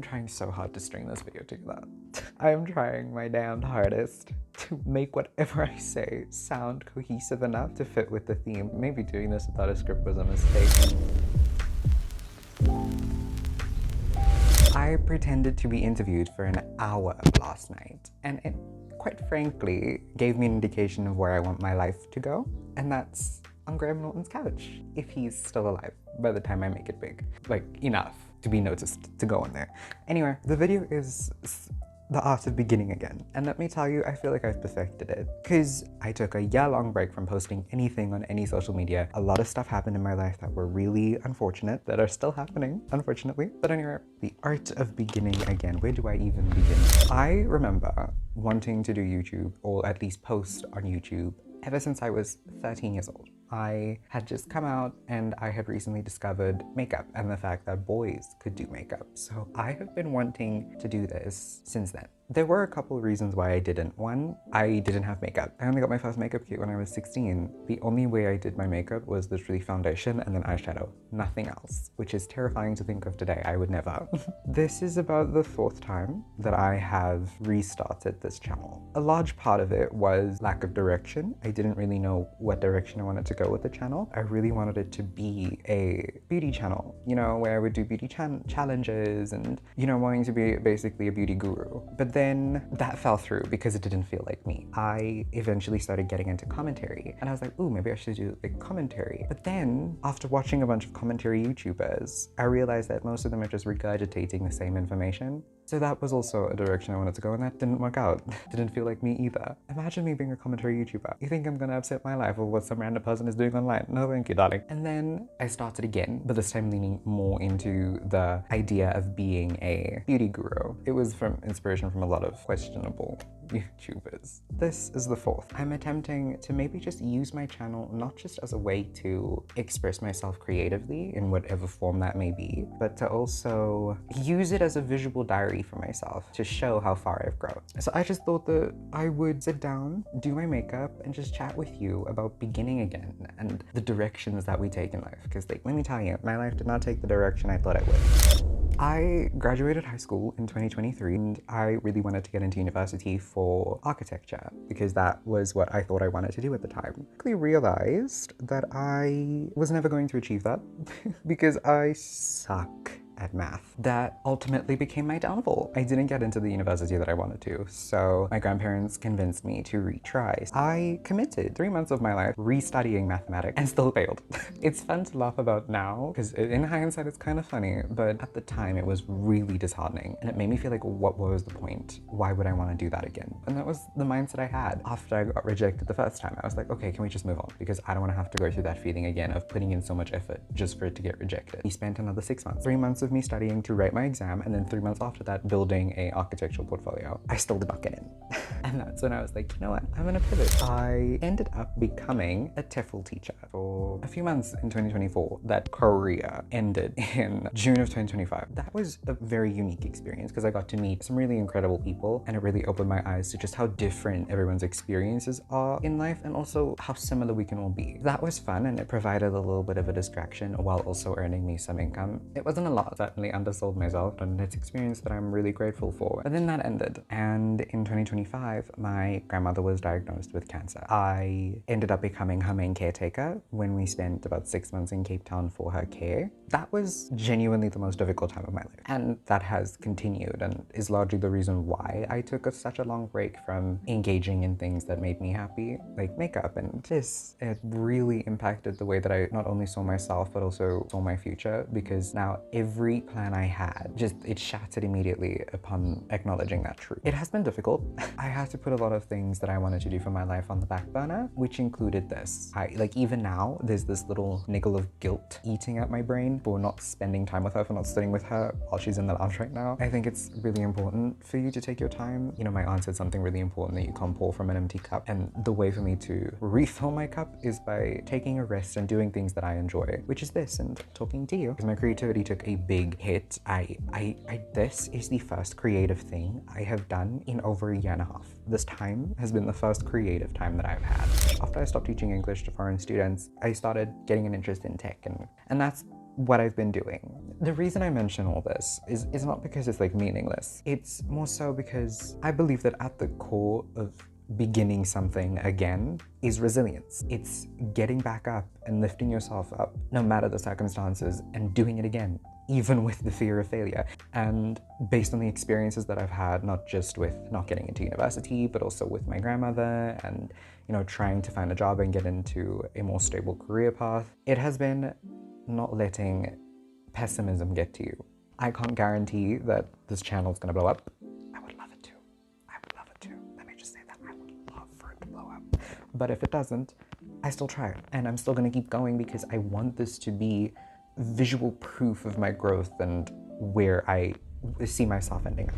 trying so hard to string this video together. I am trying my damned hardest to make whatever I say sound cohesive enough to fit with the theme. Maybe doing this without a script was a mistake. I pretended to be interviewed for an hour last night, and it, quite frankly, gave me an indication of where I want my life to go, and that's on Graham Norton's couch, if he's still alive by the time I make it big. Like, enough to be noticed to go on there. Anyway, the video is the art of beginning again. And let me tell you, I feel like I've perfected it. Because I took a year-long break from posting anything on any social media. A lot of stuff happened in my life that were really unfortunate, that are still happening, unfortunately. But anyway, the art of beginning again. Where do I even begin? I remember wanting to do YouTube, or at least post on YouTube, ever since I was 13 years old. I had just come out and I had recently discovered makeup and the fact that boys could do makeup. So I have been wanting to do this since then. There were a couple of reasons why I didn't. One, I didn't have makeup. I only got my first makeup kit when I was 16. The only way I did my makeup was literally foundation and then eyeshadow, nothing else, which is terrifying to think of today. I would never. This is about the 4th time that I have restarted this channel. A large part of it was lack of direction. I didn't really know what direction I wanted to go with the channel. I really wanted it to be a beauty channel, you know, where I would do beauty challenges and, you know, wanting to be basically a beauty guru. But then that fell through because it didn't feel like me. I eventually started getting into commentary and I was like, ooh, maybe I should do like commentary. But then after watching a bunch of commentary YouTubers, I realized that most of them are just regurgitating the same information. So that was also a direction I wanted to go, and that didn't work out. Didn't feel like me either. Imagine me being a commentary YouTuber. You think I'm gonna upset my life with what some random person is doing online? No, thank you, darling. And then I started again, but this time leaning more into the idea of being a beauty guru. It was from inspiration from a lot of questionable YouTubers. This is the 4th. I'm attempting to maybe just use my channel not just as a way to express myself creatively in whatever form that may be, but to also use it as a visual diary for myself to show how far I've grown. So I just thought that I would sit down, do my makeup, and just chat with you about beginning again and the directions that we take in life. Because like, let me tell you, my life did not take the direction I thought it would. I graduated high school in 2023 and I really wanted to get into university for architecture because that was what I thought I wanted to do at the time. I quickly realized that I was never going to achieve that because I suck at math. That ultimately became my downfall. I didn't get into the university that I wanted to, so my grandparents convinced me to retry. I committed 3 months of my life restudying mathematics and still failed. It's fun to laugh about now, because in hindsight it's kind of funny, but at the time it was really disheartening and it made me feel like, what was the point? Why would I want to do that again? And that was the mindset I had after I got rejected the first time. I was like, okay, can we just move on? Because I don't want to have to go through that feeling again of putting in so much effort just for it to get rejected. We spent another 6 months, 3 months of me studying to write my exam, and then 3 months after that building a architectural portfolio. I still did not get in. And that's when I was like, you know what, I'm gonna pivot. I ended up becoming a TEFL teacher for a few months in 2024. That career ended in June of 2025. That was a very unique experience because I got to meet some really incredible people and it really opened my eyes to just how different everyone's experiences are in life and also how similar we can all be. That was fun and it provided a little bit of a distraction while also earning me some income. It wasn't a lot, certainly undersold myself, and it's an experience that I'm really grateful for. But then that ended, and in 2025, my grandmother was diagnosed with cancer. I ended up becoming her main caretaker when we spent about 6 months in Cape Town for her care. That was genuinely the most difficult time of my life, and that has continued and is largely the reason why I took such a long break from engaging in things that made me happy, like makeup. And this, it really impacted the way that I not only saw myself, but also saw my future, because now every plan I had, it shattered immediately upon acknowledging that truth. It has been difficult. I had to put a lot of things that I wanted to do for my life on the back burner, which included this. Even now, there's this little niggle of guilt eating at my brain for not spending time with her, for not sitting with her while she's in the lounge right now. I think it's really important for you to take your time. You know, my aunt said something really important, that you can't pour from an empty cup. And the way for me to refill my cup is by taking a rest and doing things that I enjoy, which is this and talking to you. Because my creativity took a big hit. This is the first creative thing I have done in over a year and a half. This time has been the first creative time that I've had. After I stopped teaching English to foreign students, I started getting an interest in tech, and that's what I've been doing. The reason I mention all this is not because it's like meaningless. It's more so because I believe that at the core of beginning something again is resilience. It's getting back up and lifting yourself up no matter the circumstances and doing it again, even with the fear of failure. And based on the experiences that I've had, not just with not getting into university, but also with my grandmother and, you know, trying to find a job and get into a more stable career path, it has been not letting pessimism get to you. I can't guarantee that this channel is gonna blow up. I would love it to. I would love it to. Let me just say that. I would love for it to blow up. But if it doesn't, I still try it. And I'm still gonna keep going because I want this to be visual proof of my growth and where I see myself ending up.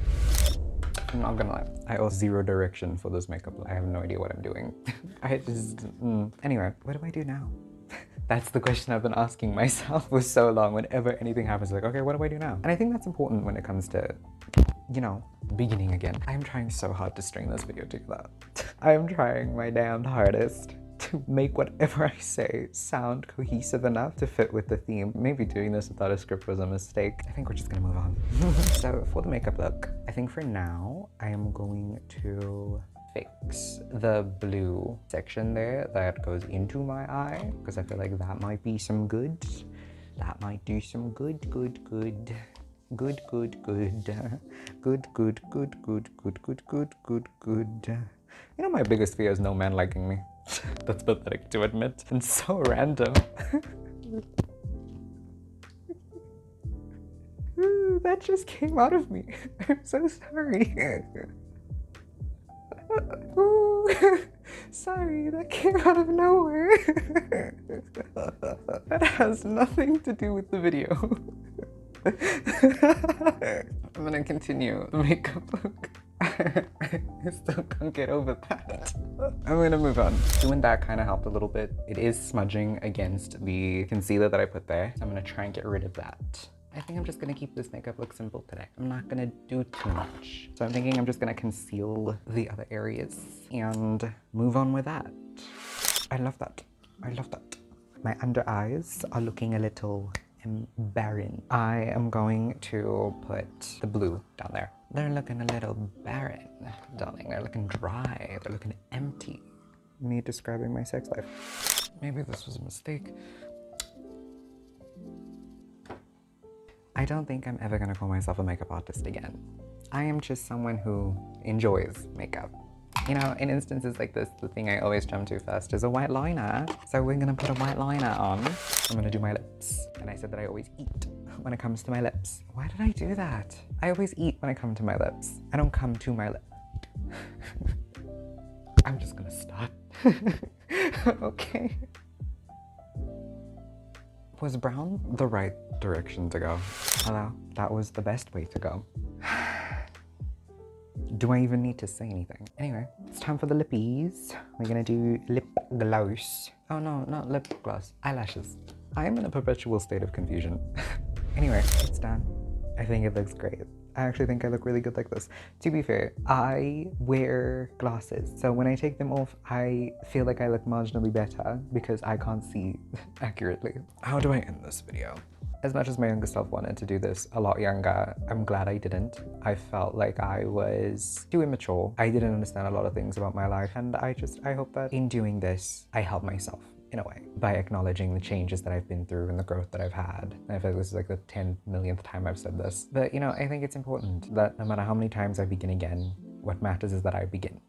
I'm not gonna lie, I owe zero direction for this makeup. I have no idea what I'm doing. I just, Anyway, what do I do now? That's the question I've been asking myself for so long. Whenever anything happens, like, okay, what do I do now? And I think that's important when it comes to, you know, beginning again. I'm trying so hard to string this video together. I'm trying my damned hardest to make whatever I say sound cohesive enough to fit with the theme. Maybe doing this without a script was a mistake. I think we're just gonna move on. So for the makeup look, I think for now, I am going to fix the blue section there that goes into my eye, because I feel like that might be some good. That might do some good. Good. You know, my biggest fear is no man liking me. That's pathetic to admit and so random. Ooh, that just came out of me. I'm so sorry. Ooh, sorry, that came out of nowhere. That has nothing to do with the video. I'm gonna continue the makeup look. I still can't get over that. I'm gonna move on. Doing that kind of helped a little bit. It is smudging against the concealer that I put there. I'm gonna try and get rid of that. I think I'm just gonna keep this makeup look simple today. I'm not gonna do too much. So I'm thinking I'm just gonna conceal the other areas and move on with that. I love that. I love that. My under eyes are looking a little barren. I am going to put the blue down there. They're looking a little barren, darling. They're looking dry. They're looking empty. Me describing my sex life. Maybe this was a mistake. I don't think I'm ever gonna call myself a makeup artist again. I am just someone who enjoys makeup. You know, in instances like this, the thing I always jump to first is a white liner. So we're gonna put a white liner on. I'm gonna do my lips. And I said that I always eat when it comes to my lips. Why did I do that? I always eat when I come to my lips. I don't come to my lips. I'm just gonna stop. Okay. Was brown the right direction to go? Hello? That was the best way to go. Do I even need to say anything? Anyway, it's time for the lippies. We're gonna do lip gloss. Oh no, not lip gloss, eyelashes. I am in a perpetual state of confusion. Anyway, it's done. I think it looks great. I actually think I look really good like this. To be fair, I wear glasses, so when I take them off, I feel like I look marginally better because I can't see accurately. How do I end this video? As much as my younger self wanted to do this a lot younger, I'm glad I didn't. I felt like I was too immature. I didn't understand a lot of things about my life, and I hope that in doing this, I help myself in a way by acknowledging the changes that I've been through and the growth that I've had. And I feel like this is like the 10 millionth time I've said this. But you know, I think it's important that no matter how many times I begin again, what matters is that I begin.